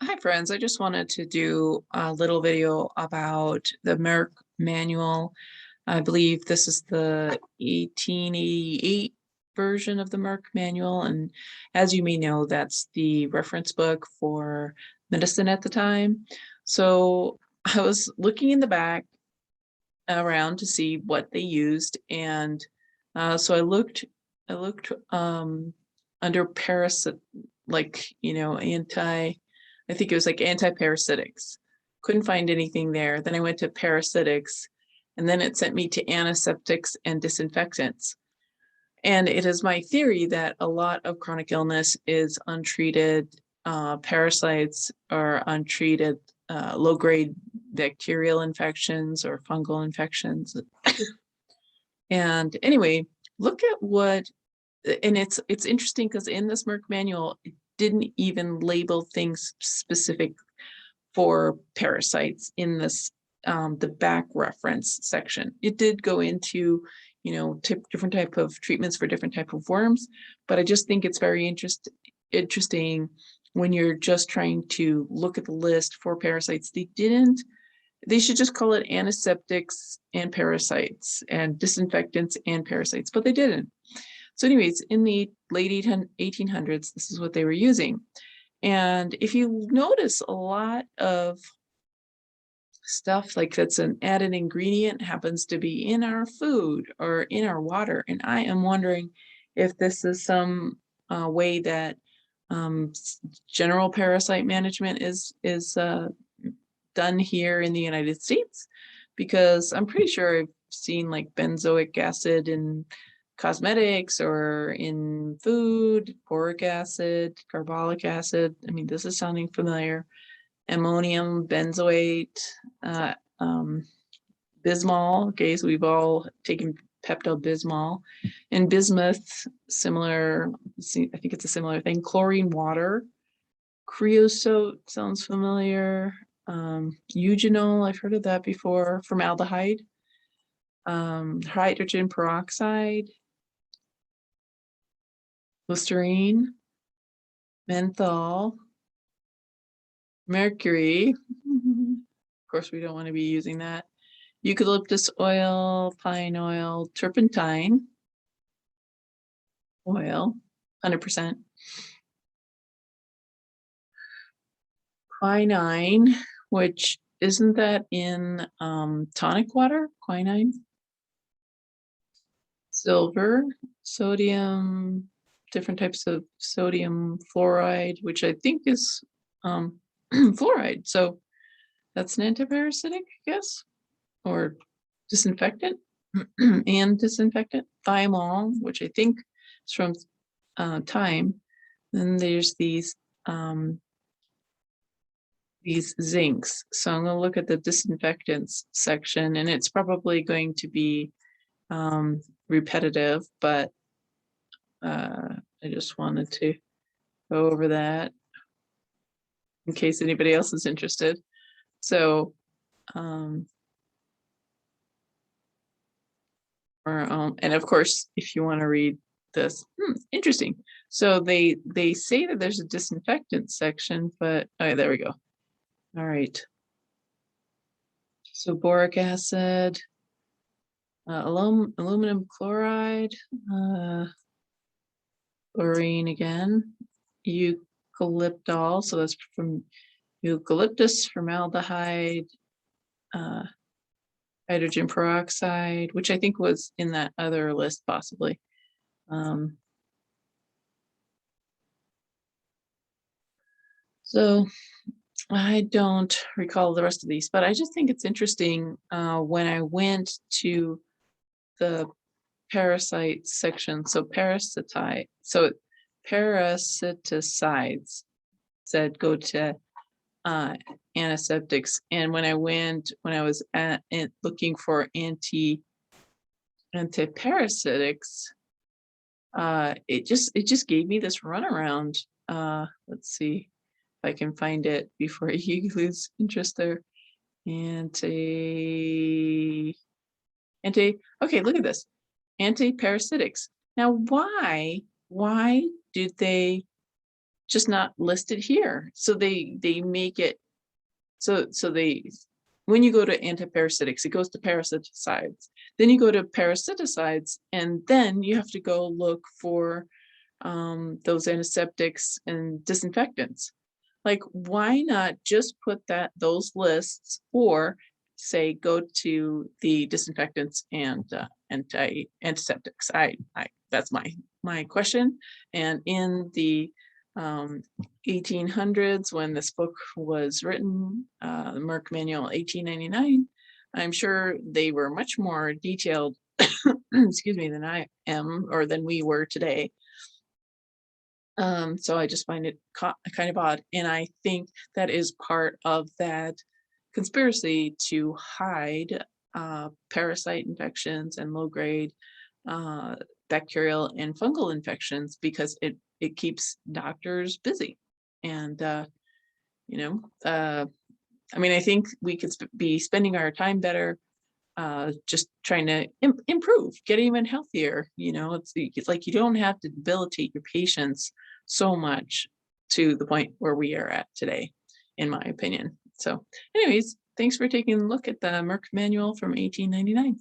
Hi friends, I just wanted to do a little video about the Merck Manual. I believe this is the 1888 version of the Merck Manual, and as you may know, that's the reference book for medicine at the time. So I was looking in the back around to see what they used, and so I looked under parasit, like, I think it was like antiparasitics. Couldn't find anything there. Then I went to parasitics, and then it sent me to antiseptics and disinfectants. And it is my theory that a lot of chronic illness is untreated parasites or untreated low-grade bacterial infections or fungal infections. And anyway, look at what, and it's interesting because in this Merck manual, it didn't even label things specific for parasites in this the back reference section. It did go into, different type of treatments for different type of worms, but I just think it's very interesting when you're just trying to look at the list for parasites. They should just call it antiseptics and parasites and disinfectants and parasites, but they didn't. So anyways, in the late 1800s, this is what they were using. And if you notice, a lot of stuff like that's an added ingredient happens to be in our food or in our water. And I am wondering if this is some way that general parasite management is done here in the United States, because I'm pretty sure I've seen like benzoic acid in cosmetics or in food, boric acid, carbolic acid. I mean, this is sounding familiar. Ammonium benzoate, Bismol. Okay, so we've all taken Pepto-Bismol. And bismuth, similar, I think it's a similar thing. Chlorine water. Creosote sounds familiar. Eugenol, I've heard of that before. Formaldehyde. Hydrogen peroxide. Listerine. Menthol. Mercury. Of course, we don't want to be using that. Eucalyptus oil, pine oil, turpentine oil, 100%. Quinine, which isn't that in tonic water? Quinine. Silver, sodium, different types of sodium fluoride, which I think is fluoride. So that's an antiparasitic, I guess, or disinfectant and disinfectant. Thymol, which I think is from thyme. Then there's these zincs. So I'm going to look at the disinfectants section, and it's probably going to be repetitive, but I just wanted to go over that in case anybody else is interested. So and of course, if you want to read this, interesting. So they say that there's a disinfectant section, but okay, there we go. All right. So boric acid, aluminum chloride, chlorine again, eucalyptol, so that's from eucalyptus, formaldehyde, hydrogen peroxide, which I think was in that other list possibly. So I don't recall the rest of these, but I just think it's interesting when I went to the parasite section. So parasiticides said go to antiseptics, and when I was looking for antiparasitics, it just gave me this runaround. Let's see if I can find it before you lose interest there. Okay, look at this. Antiparasitics. Now, why did they just not listed here. So they make it so they when you go to antiparasitics, it goes to parasiticides. Then you go to parasiticides, and then you have to go look for those antiseptics and disinfectants. Like, why not just put those lists, or say go to the disinfectants and antiseptics? I That's my question. And in the 1800s, when this book was written, the Merck Manual 1899, I'm sure they were much more detailed, excuse me, than I am or than we were today. So I just find it kind of odd. And I think that is part of that conspiracy to hide parasite infections and low grade uh, bacterial and fungal infections, because it keeps doctors busy. And, you know, uh, I mean, I think we could be spending our time better just trying to improve, get even healthier. It's like you don't have to debilitate your patients so much to the point where we are at today, in my opinion. So anyways, thanks for taking a look at the Merck Manual from 1899.